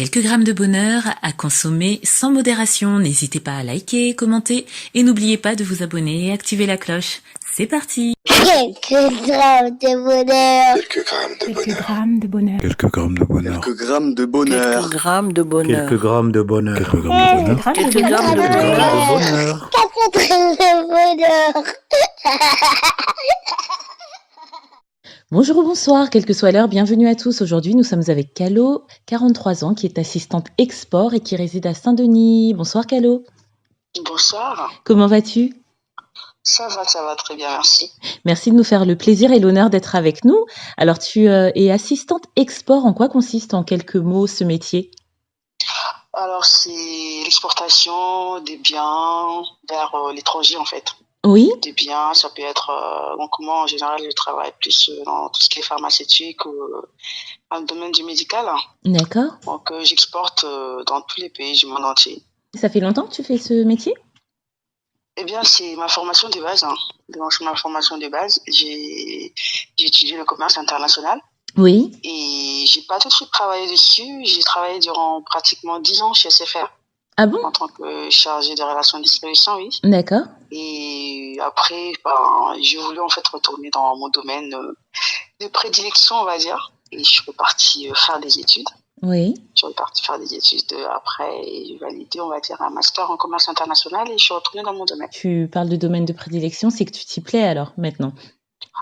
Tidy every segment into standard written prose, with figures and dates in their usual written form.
Quelques grammes de bonheur à consommer sans modération. N'hésitez pas à liker, commenter et n'oubliez pas de vous abonner et activer la cloche. C'est parti. Quelques grammes de bonheur. Quelques grammes de bonheur. Quelques grammes de bonheur. Quelques grammes de bonheur. Quelques grammes de bonheur. Quelques grammes de bonheur. Quelques grammes de bonheur. Quelques grammes de bonheur. Quelques grammes de bonheur. Bonjour ou bonsoir, quelle que soit l'heure, bienvenue à tous. Aujourd'hui, nous sommes avec Calo, 43 ans, qui est assistante export et qui réside à Saint-Denis. Bonsoir Calo. Bonsoir, Comment vas-tu? ça va très bien, merci. Merci de nous faire le plaisir et l'honneur d'être avec nous. Alors, tu es assistante export. En quoi consiste en quelques mots ce métier? Alors, c'est l'exportation des biens vers l'étranger, en fait. Oui, Des biens, ça peut être... donc, moi, en général, je travaille plus dans tout ce qui est pharmaceutique ou dans le domaine du médical. d'accord. Donc, j'exporte dans tous les pays du monde entier. Ça fait longtemps que tu fais ce métier? Eh bien, c'est ma formation de base. Donc, c'est ma formation de base. J'ai étudié le commerce international. Oui, Et j'ai pas tout de suite travaillé dessus. J'ai travaillé durant pratiquement 10 ans chez SFR ah bon? en tant que chargé de relations de distribution, oui. D'accord. Et après, j'ai voulu en fait retourner dans mon domaine de prédilection, on va dire. Et je suis partie faire des études. Oui, Je suis partie faire des études après et j'ai validé, on va dire, un master en commerce international et je suis retournée dans mon domaine. tu parles de domaine de prédilection, c'est que tu t'y plais alors maintenant.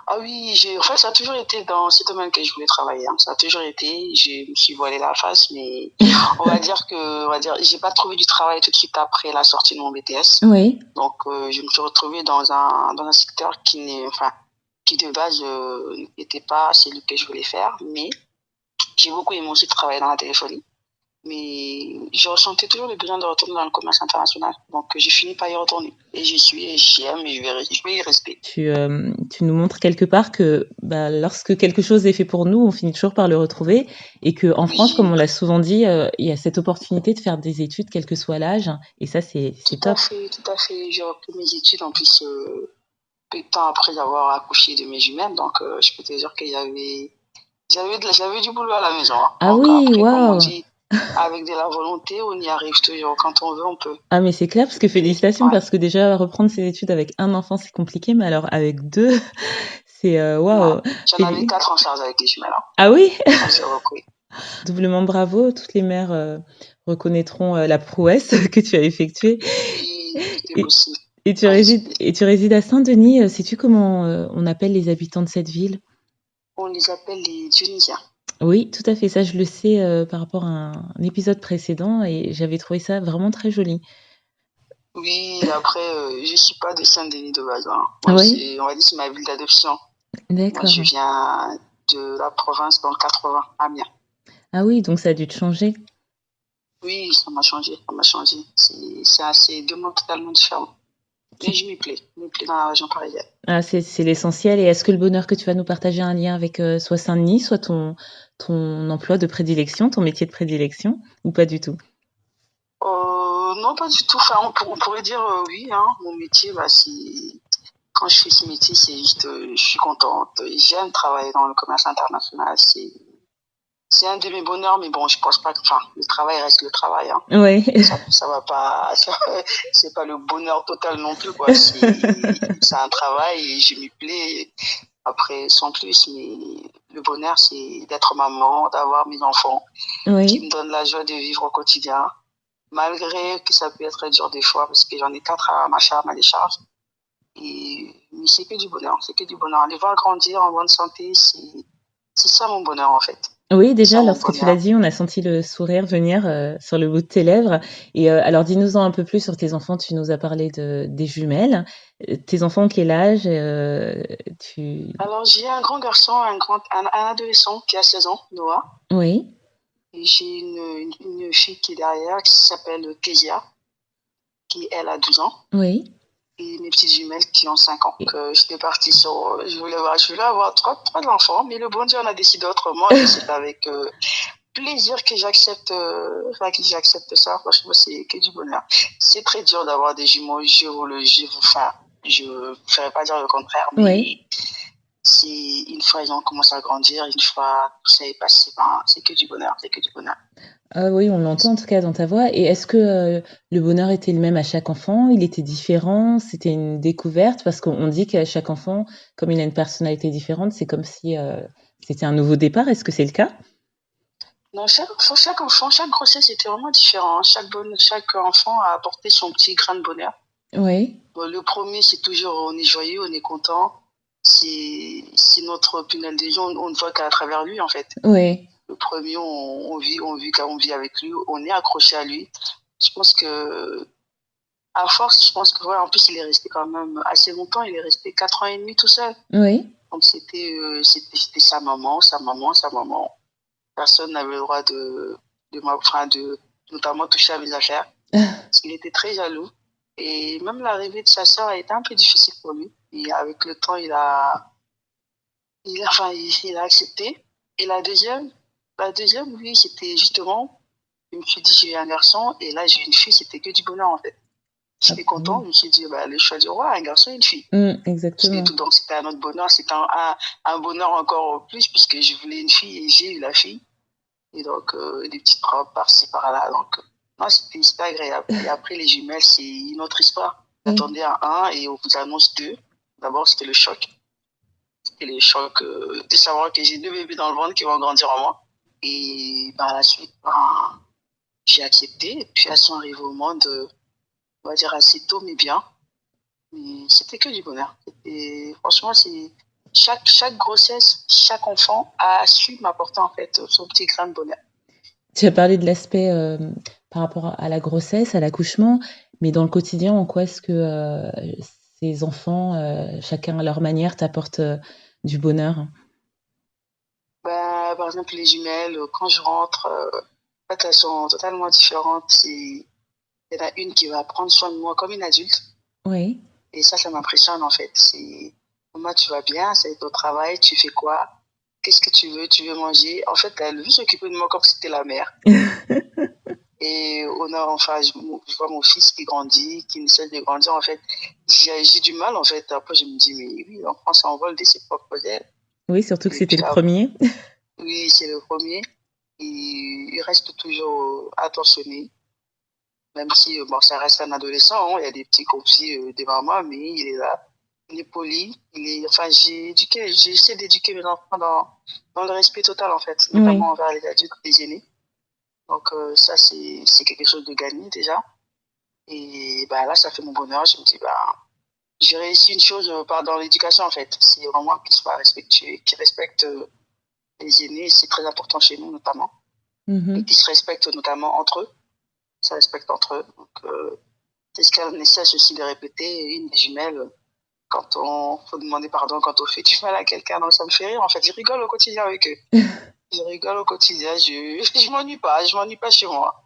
Ah oui, en fait, ça a toujours été dans ce domaine que je voulais travailler. Ça a toujours été. Je me suis voilé la face, mais on va dire, j'ai pas trouvé du travail tout de suite après la sortie de mon BTS. Oui, Donc, je me suis retrouvée dans un secteur qui de base n'était pas celui que je voulais faire. Mais j'ai beaucoup aimé aussi travailler dans la téléphonie. Mais je ressentais toujours le besoin de retourner dans le commerce international. Donc, j'ai fini par y retourner. Et j'y aime et je vais y rester. tu nous montres quelque part que lorsque quelque chose est fait pour nous, on finit toujours par le retrouver et qu'en France, comme on l'a souvent dit, il y a cette opportunité de faire des études, quel que soit l'âge. Et ça, c'est top. Tout à fait. J'ai repris mes études en plus peu de temps après avoir accouché de mes jumelles. Donc, je peux te dire qu'il y avait... J'avais du boulot à la maison. Ah Donc, oui, après, comme on waouh. dit, avec de la volonté, on y arrive toujours. Quand on veut, on peut. Ah mais c'est clair, parce que félicitations, Ouais. parce que déjà reprendre ses études avec un enfant, c'est compliqué, mais alors avec deux, c'est waouh. Ouais. J'en avais 4 en charge avec les jumelles. Ah oui, Quand j'ai repris. doublement bravo. Toutes les mères reconnaîtront la prouesse que tu as effectuée. Et c'était Et, possible. et tu résides à Saint-Denis. Sais-tu comment on appelle les habitants de cette ville? On les appelle les Tunisiens. Oui, tout à fait. Ça, je le sais par rapport à un épisode précédent et j'avais trouvé ça vraiment très joli. Oui, après, je suis pas de Saint-Denis de base. Moi, Oui, on va dire que c'est ma ville d'adoption. Moi, d'accord. je viens de la province dans le 80, Amiens. Ah oui, donc ça a dû te changer. Oui, ça m'a changé. C'est deux mondes totalement différents. Mais je m'y plais dans la région parisienne. Ah, c'est l'essentiel. Et est-ce que le bonheur que tu vas nous partager a un lien avec soit Saint-Denis, soit ton emploi de prédilection, ton métier de prédilection, ou pas du tout? Non, pas du tout. Enfin, on pourrait dire oui. Mon métier, quand je fais ce métier, c'est juste, je suis contente. J'aime travailler dans le commerce international. C'est un de mes bonheurs, mais bon, je pense pas que, le travail reste le travail. Oui. Ça va pas, c'est pas le bonheur total non plus, quoi. C'est un travail et je m'y plais. Après, sans plus, mais le bonheur, c'est d'être maman, d'avoir mes enfants, qui Oui. me donnent la joie de vivre au quotidien, malgré que ça peut être dur des fois, parce que j'en ai 4 à ma charge, à des charges. Mais c'est que du bonheur, c'est que du bonheur. Les voir grandir en bonne santé, c'est ça mon bonheur, en fait. Oui, déjà, Ça, mon lorsque tu bonheur. l'as dit, on a senti le sourire venir sur le bout de tes lèvres. Et alors, dis-nous-en un peu plus sur tes enfants. Tu nous as parlé des jumelles. Tes enfants ont quel âge? Alors, j'ai un grand garçon, un adolescent qui a 16 ans, Noah. Oui, Et j'ai une fille qui est derrière, qui s'appelle Kezia, qui elle a 12 ans. oui. Et mes petites jumelles qui ont 5 ans. Donc, j'étais partie sur... Je voulais avoir trois enfants, mais le bon Dieu en a décidé autrement. Et c'est avec plaisir que j'accepte ça. Franchement, c'est que du bonheur. C'est très dur d'avoir des jumeaux. Je ne ferai pas dire le contraire, mais Oui. une fois ils ont commencé à grandir, une fois tout ça est passé, ben, c'est que du bonheur, c'est que du bonheur. Ah oui, on l'entend en tout cas dans ta voix. Et est-ce que le bonheur était le même à chaque enfant? Il était différent? C'était une découverte? Parce qu'on dit qu'à chaque enfant, comme il a une personnalité différente, c'est comme si c'était un nouveau départ. Est-ce que c'est le cas? Non, chaque enfant, chaque grossesse était vraiment différent. Chaque enfant a apporté son petit grain de bonheur. Oui, Bon, le premier, c'est toujours, on est joyeux, on est content. C'est notre Pinel de Dieu, on ne voit qu'à travers lui, en fait. oui, Le premier, on vit avec lui, on est accroché à lui. Je pense que, à force, je pense que, ouais, en plus, il est resté quand même assez longtemps, il est resté 4 ans et demi tout seul. oui. Donc, c'était sa maman, sa maman, sa maman. Personne n'avait le droit de notamment toucher à mes affaires. Parce qu'il était très jaloux. Et même l'arrivée de sa sœur a été un peu difficile pour lui. Et avec le temps, il a accepté. Et la deuxième, oui, c'était justement, je me suis dit, j'ai eu un garçon, et là, j'ai eu une fille, c'était que du bonheur, en fait. J'étais content, je me suis dit, bah, le choix du roi, un garçon et une fille. Exactement. Donc, c'était un autre bonheur, c'était un bonheur encore plus, puisque je voulais une fille et j'ai eu la fille. Et donc, des petites robes par-ci, par-là. Donc, non, c'était agréable. Et après, les jumelles, c'est une autre histoire. Oui. J'attendais un et on vous annonce deux. D'abord, c'était le choc. C'était le choc de savoir que j'ai deux bébés dans le ventre qui vont grandir en moi. Et par la suite, j'ai accepté. Et puis, elles sont arrivées au monde, on va dire, assez tôt, mais bien. Mais c'était que du bonheur. Franchement, chaque grossesse, chaque enfant a su m'apporter en fait son petit grain de bonheur. Tu as parlé de l'aspect par rapport à la grossesse, à l'accouchement, mais dans le quotidien, en quoi est-ce que ces enfants, chacun à leur manière, t'apportent du bonheur? Par exemple, les jumelles, quand je rentre, en fait, elles sont totalement différentes. Il y en a une qui va prendre soin de moi comme une adulte. Oui. Et ça m'impressionne en fait. Maman, tu vas bien, c'est au travail, tu fais quoi? Qu'est-ce que tu veux? Tu veux manger? En fait, elle veut s'occuper de moi comme si c'était la mère. Et je vois mon fils qui grandit, qui ne cesse de grandir. En fait, j'ai du mal en fait. Après, je me dis, mais oui, l'enfant s'envole de ses propres ailes. Oui, surtout que Et c'était puis le premier. oui, c'est le premier. Et il reste toujours attentionné. Même si, bon, ça reste un adolescent, hein, il y a des petits conflits des mamans, mais il est là. Il est poli. J'essaie d'éduquer mes enfants dans le respect total, en fait, notamment envers les adultes, les aînés. Donc, ça, c'est quelque chose de gagné déjà. Et bah, là, ça fait mon bonheur. Je me dis, bah, j'ai réussi une chose dans l'éducation, en fait. C'est vraiment qu'ils soient respectueux, qu'ils respectent les aînés. C'est très important chez nous, notamment. Et qu'ils se respectent notamment entre eux. Ça respecte entre eux. Donc, c'est ce qu'elle cesse aussi de répéter. Une des jumelles, quand on faut demander pardon quand on fait du mal à quelqu'un, donc ça me fait rire. En fait, je rigole au quotidien avec eux. Je rigole au quotidien. Je m'ennuie pas chez moi.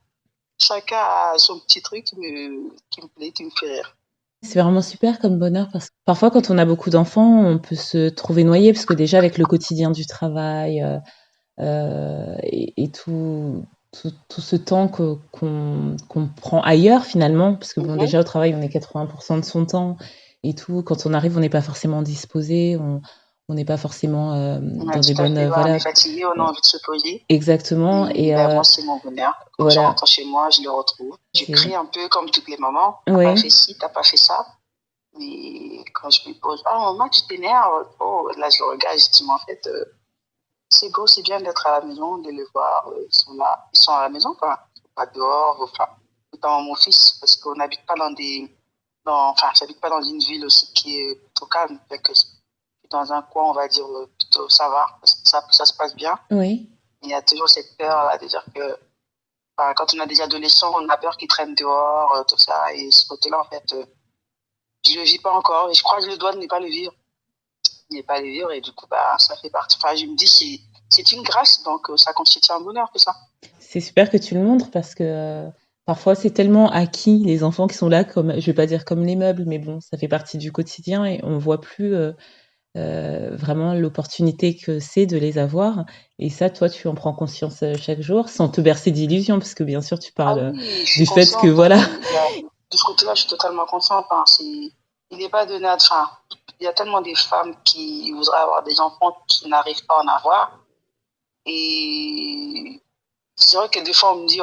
Chacun a son petit truc qui me plaît, qui me fait rire. C'est vraiment super comme bonheur parce que parfois, quand on a beaucoup d'enfants, on peut se trouver noyé parce que déjà avec le quotidien du travail et tout ce temps qu'on prend ailleurs finalement, parce que bon, déjà au travail, on est 80% de son temps et tout. Quand on arrive, on n'est pas forcément disposé, on n'est pas forcément dans des bonnes... voilà. On est fatigué, on a envie de se poser. Exactement. Et moi, c'est mon bonheur. Quand je rentre chez moi, je le retrouve. Je crie un peu comme toutes les mamans. T'as pas fait ci, t'as pas fait ça. Mais quand je me pose, oh maman, tu t'énerves. Oh, là, je le regarde, je dis, mais en fait, c'est beau, c'est bien d'être à la maison, de les voir. Ils sont là, ils sont à la maison, quoi. Pas dehors, enfin, notamment mon fils, parce qu'on n'habite pas j'habite pas dans une ville aussi qui est plutôt calme. Dans un coin, on va dire, plutôt ça va, ça se passe bien. Oui. Il y a toujours cette peur-là de dire que quand on a des adolescents, on a peur qu'ils traînent dehors, tout ça. Et ce côté-là, en fait, je le vis pas encore. Et je crois que je dois ne pas le vivre. Ne pas le vivre. Et du coup, ça fait partie. Enfin, je me dis, c'est une grâce. Donc, ça constitue un bonheur, tout ça. C'est super que tu le montres parce que parfois, c'est tellement acquis, les enfants qui sont là, comme, je vais pas dire comme les meubles, mais bon, ça fait partie du quotidien et on voit plus vraiment l'opportunité que c'est de les avoir. Et ça, toi, tu en prends conscience chaque jour sans te bercer d'illusions, parce que bien sûr, tu parles du fait que voilà. De ce côté-là, je suis totalement consciente. il n'est pas donné à... Enfin, il y a tellement des femmes qui voudraient avoir des enfants qui n'arrivent pas à en avoir. Et c'est vrai que des fois, on me dit,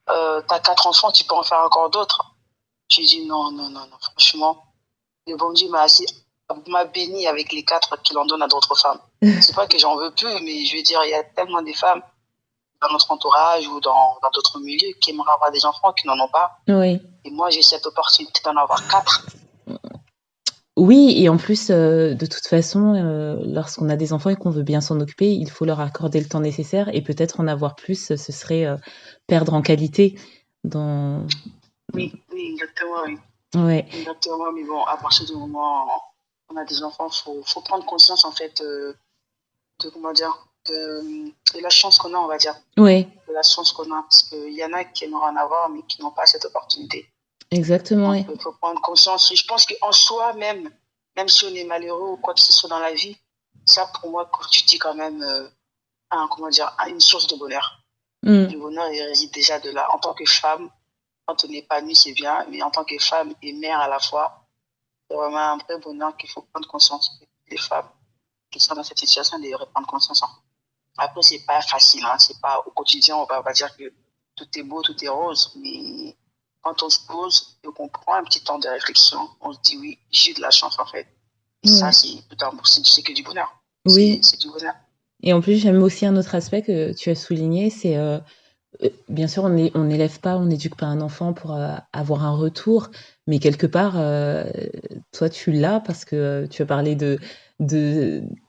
t'as 4 enfants, tu peux en faire encore d'autres. Je dis non, non, non, non, franchement. Le bon Dieu m'a béni avec les 4 qu'il en donne à d'autres femmes. C'est pas que j'en veux plus, mais je veux dire, il y a tellement de femmes dans notre entourage ou dans d'autres milieux qui aimeraient avoir des enfants qui n'en ont pas. Oui. Et moi, j'ai cette opportunité d'en avoir 4. Oui, et en plus, de toute façon, lorsqu'on a des enfants et qu'on veut bien s'en occuper, il faut leur accorder le temps nécessaire et peut-être en avoir plus, ce serait, perdre en qualité dans Oui, oui, exactement, oui. Ouais. Exactement, mais bon, à partir du moment où on a des enfants, faut prendre conscience, en fait, de comment dire, de la chance qu'on a, on va dire. Ouais, De la chance qu'on a, parce qu'il y en a qui aimeraient en avoir, mais qui n'ont pas cette opportunité. exactement, Donc, il faut prendre conscience. Et je pense qu'en soi, même si on est malheureux ou quoi que ce soit dans la vie, ça, pour moi, constitue quand même une source de bonheur. Mmh. Le bonheur, il réside déjà de là. En tant que femme, quand on est épanouie, c'est bien, mais en tant que femme et mère à la fois, c'est vraiment un vrai bonheur qu'il faut prendre conscience. Les femmes qui sont dans cette situation, devraient prendre conscience. Après, c'est pas facile, hein. C'est pas au quotidien, on va dire que tout est beau, tout est rose, mais quand on se pose et qu'on prend un petit temps de réflexion, on se dit oui, j'ai de la chance en fait. Et ça, c'est que du bonheur. Oui. C'est du bonheur. Et en plus, j'aime aussi un autre aspect que tu as souligné, c'est bien sûr, on n'élève pas, on n'éduque pas un enfant pour avoir un retour, mais quelque part, toi, tu l'as parce que tu as parlé de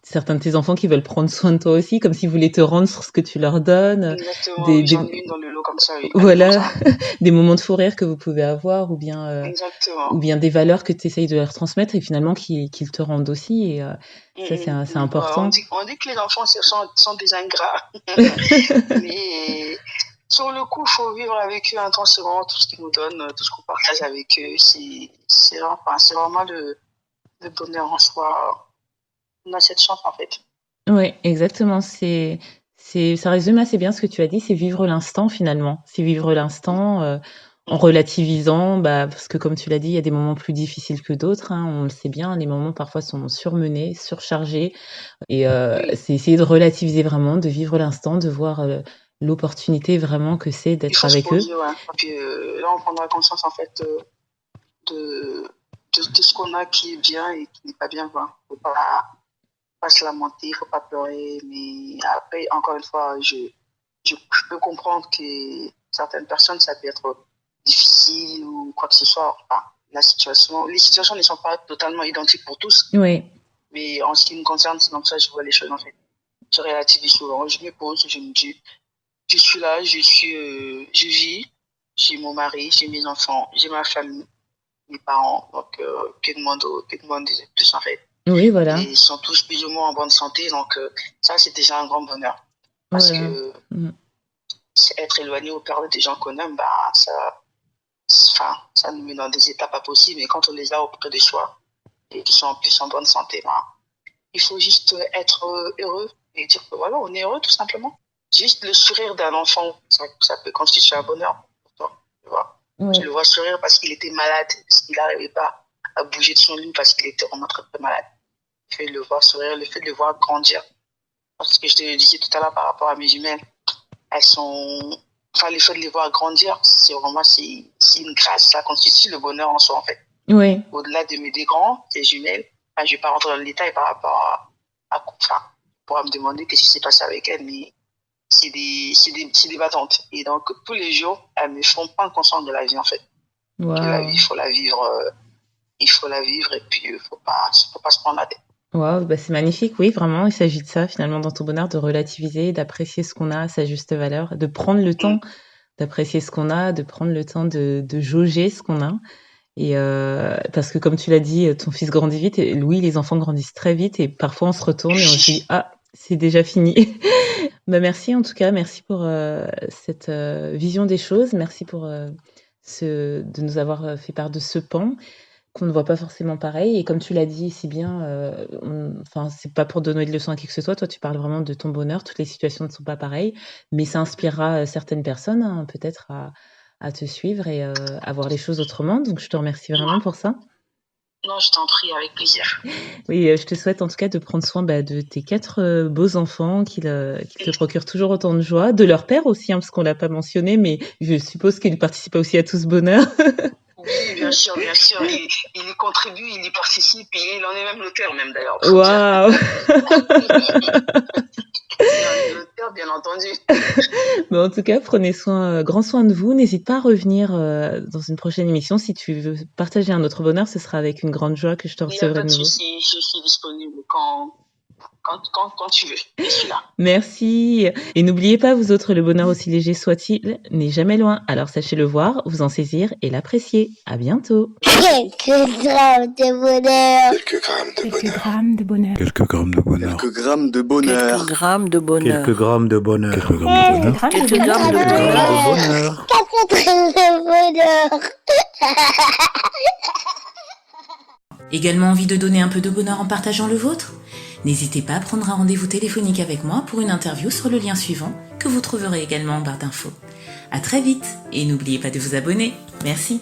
certains de tes enfants qui veulent prendre soin de toi aussi, comme s'ils voulaient te rendre sur ce que tu leur donnes. Exactement, oui, j'en ai une dans le lot comme ça. Oui. Voilà, des moments de fou rire que vous pouvez avoir, ou bien des valeurs que tu essayes de leur transmettre et finalement qu'ils te rendent aussi. Et ça, c'est important. On dit que les enfants sont des ingrats. Mais sur le coup, il faut vivre avec eux intensément tout ce qu'ils nous donnent, tout ce qu'on partage avec eux. C'est vraiment le bonheur en soi. On a cette chance en fait. Oui, exactement. Ça résume assez bien ce que tu as dit, c'est vivre l'instant finalement. C'est vivre l'instant en relativisant, parce que comme tu l'as dit, il y a des moments plus difficiles que d'autres, hein, on le sait bien, les moments parfois sont surmenés, surchargés. Et c'est essayer de relativiser vraiment, de vivre l'instant, de voir l'opportunité vraiment que c'est d'être avec eux. Ouais. Et puis là, on prendra conscience en fait de ce qu'on a qui est bien et qui n'est pas bien. Faut pas se lamenter, il faut pas pleurer. Mais après, encore une fois, je peux comprendre que certaines personnes, ça peut être difficile ou quoi que ce soit. Enfin, les situations ne sont pas totalement identiques pour tous. Oui. Mais en ce qui me concerne, c'est comme ça que je vois les choses en fait. Je relativise souvent. Je me pose, je me dis, je suis là, je vis, j'ai mon mari, j'ai mes enfants, j'ai ma famille, mes parents. Donc, que demander plus en fait. Oui, voilà. Et ils sont tous plus ou moins en bonne santé, donc ça, c'est déjà un grand bonheur. Parce que être éloigné ou perdre des gens qu'on aime, ça nous met dans des étapes pas possibles. Mais quand on les a auprès de soi et qu'ils sont en plus en bonne santé, il faut juste être heureux et dire que voilà, on est heureux tout simplement. Juste le sourire d'un enfant, ça peut constituer un bonheur pour toi. Tu vois. Je le vois sourire parce qu'il était malade, parce qu'il n'arrivait pas à bouger de son lit parce qu'il était vraiment très, très malade. Le fait de le voir sourire, le fait de le voir grandir. Parce que je te disais tout à l'heure par rapport à mes jumelles, elles sont... Enfin, le fait de les voir grandir, c'est une grâce. Ça constitue le bonheur en soi, en fait. Oui. Au-delà de mes deux grands, ces jumelles, je ne vais pas rentrer dans le détail par rapport à pour me demander qu'est-ce qui s'est passé avec elles, mais c'est des battantes. Et donc, tous les jours, elles me font prendre conscience de la vie, en fait. Wow. Que la vie, il faut la vivre et puis il ne faut pas se prendre la tête. Wow, c'est magnifique, oui, vraiment, il s'agit de ça, finalement, dans ton bonheur, de relativiser, d'apprécier ce qu'on a à sa juste valeur, de prendre le temps d'apprécier ce qu'on a, de prendre le temps de jauger ce qu'on a. Et parce que comme tu l'as dit, ton fils grandit vite, et Louis, les enfants grandissent très vite, et parfois on se retourne et on se dit « Ah, c'est déjà fini !» Merci en tout cas, merci pour cette vision des choses, merci pour de nous avoir fait part de ce pan qu'on ne voit pas forcément pareil. Et comme tu l'as dit si bien, c'est pas pour donner de leçons à qui que ce soit, toi tu parles vraiment de ton bonheur, toutes les situations ne sont pas pareilles, mais ça inspirera certaines personnes, hein, peut-être à te suivre et à voir les choses autrement. Donc je te remercie vraiment pour ça. Non, je t'en prie, avec plaisir. Oui, je te souhaite en tout cas de prendre soin de tes 4 beaux enfants, qu'ils te procurent toujours autant de joie, de leur père aussi, hein, parce qu'on l'a pas mentionné, mais je suppose qu'il participe aussi à tout ce bonheur. Oui, bien sûr, bien sûr. Il y contribue, il y participe, et il en est même l'auteur, même d'ailleurs. Waouh! Il en est l'auteur, bien entendu. Mais en tout cas, prenez grand soin de vous. N'hésite pas à revenir dans une prochaine émission. Si tu veux partager un autre bonheur, ce sera avec une grande joie que je te Il n'y a recevrai pas de de nouveau. souci, je suis disponible quand tu veux. Je suis là. Merci. Et n'oubliez pas, vous autres, le bonheur aussi léger soit-il n'est jamais loin. Alors sachez le voir, vous en saisir et l'apprécier. À bientôt. Quelques grammes de bonheur. Quelques grammes de bonheur. Quelques grammes de bonheur. Quelques grammes de bonheur. Quelques grammes de bonheur. Quelques grammes de bonheur. Quelques grammes de bonheur. Quelques Quelques grammes de grammes de bonheur. bonheur. Quelques grammes de bonheur. Également envie de donner un peu de bonheur en partageant le vôtre ? N'hésitez pas à prendre un rendez-vous téléphonique avec moi pour une interview sur le lien suivant que vous trouverez également en barre d'infos. À très vite et n'oubliez pas de vous abonner. Merci.